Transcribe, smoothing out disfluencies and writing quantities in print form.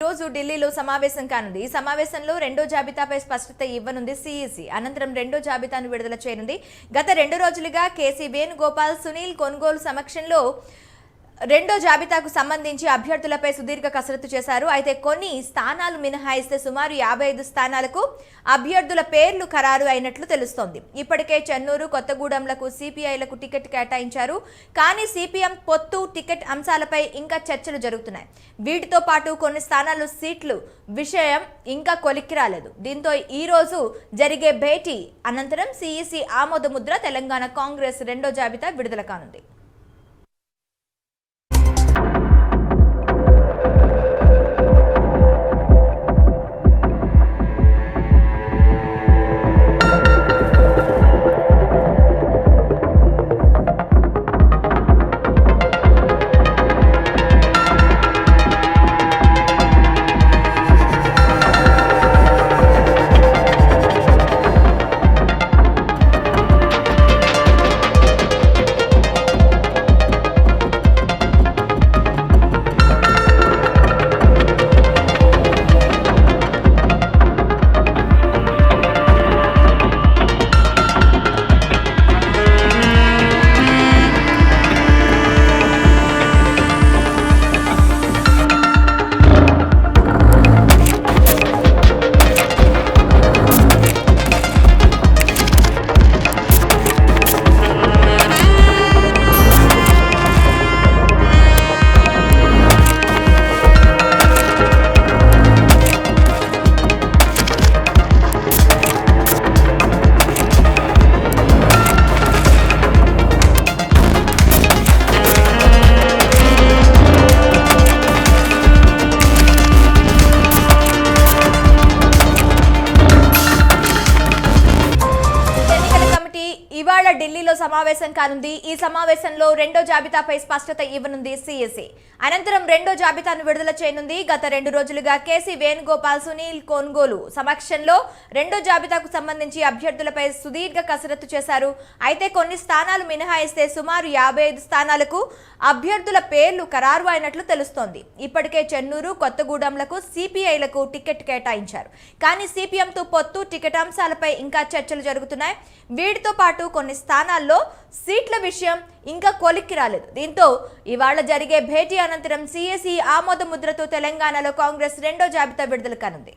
రోజు ఢిల్లీలో సమావేశం కానుంది. ఈ సమావేశంలో రెండో జాబితాపై స్పష్టత ఇవ్వనుంది సిఈసి. అనంతరం రెండో జాబితాను విడుదల చేయనుంది. గత 2 రోజులుగా కేసీ వేణుగోపాల్, సునీల్ కొనుగోలు సమక్షంలో రెండో జాబితాకు సంబంధించి అభ్యర్థులపై సుదీర్ఘ కసరత్తు చేశారు. అయితే కొన్ని స్థానాలు మినహాయిస్తే సుమారు 55 స్థానాలకు అభ్యర్థుల పేర్లు ఖరారు అయినట్లు తెలుస్తోంది. ఇప్పటికే చెన్నూరు, కొత్తగూడెంలకు సిపిఐలకు టికెట్ కేటాయించారు. కానీ సిపిఎం పొత్తు టికెట్ అంశాలపై ఇంకా చర్చలు జరుగుతున్నాయి. వీటితో పాటు కొన్ని స్థానాలు సీట్లు విషయం ఇంకా కొలిక్కి రాలేదు. దీంతో ఈ రోజు జరిగే భేటీ అనంతరం సిఈసి ఆమోద ముద్ర తెలంగాణ కాంగ్రెస్ రెండో జాబితా విడుదల కానుంది. ఇవాళ ఢిల్లీలో సమావేశం కానుంది. ఈ సమావేశంలో రెండో జాబితాపై స్పష్టత ఇవ్వనుంది సిఎస్సి. అనంతరం రెండో జాబితాను విడుదల చేయనుంది. గత 2 రోజులుగా కేసీ వేణుగోపాల్, సునీల్ కొనుగోలు సమక్షంలో రెండో జాబితాకు సంబంధించి అభ్యర్థులపై సుదీర్ఘ కసరత్తు చేశారు. అయితే కొన్ని స్థానాలు మినహాయిస్తే సుమారు 55 స్థానాలకు అభ్యర్థుల పేర్లు ఖరారు అయినట్లు తెలుస్తోంది. ఇప్పటికే చెన్నూరు, కొత్తగూడెంలకు సిపిఐలకు టికెట్ కేటాయించారు. కానీ సిపిఎంతో పొత్తు టికెట్ అంశాలపై ఇంకా చర్చలు జరుగుతున్నాయి. వీటితో పాటు కొన్ని స్థానాల్లో సీట్ల విషయం ఇంకా కొలిక్కి రాలేదు. దీంతో ఇవాళ జరిగే భేటీ అనంతరం సిఎసి ఆమోద ముద్రతో తెలంగాణలో కాంగ్రెస్ రెండో జాబితా విడుదల కానుంది.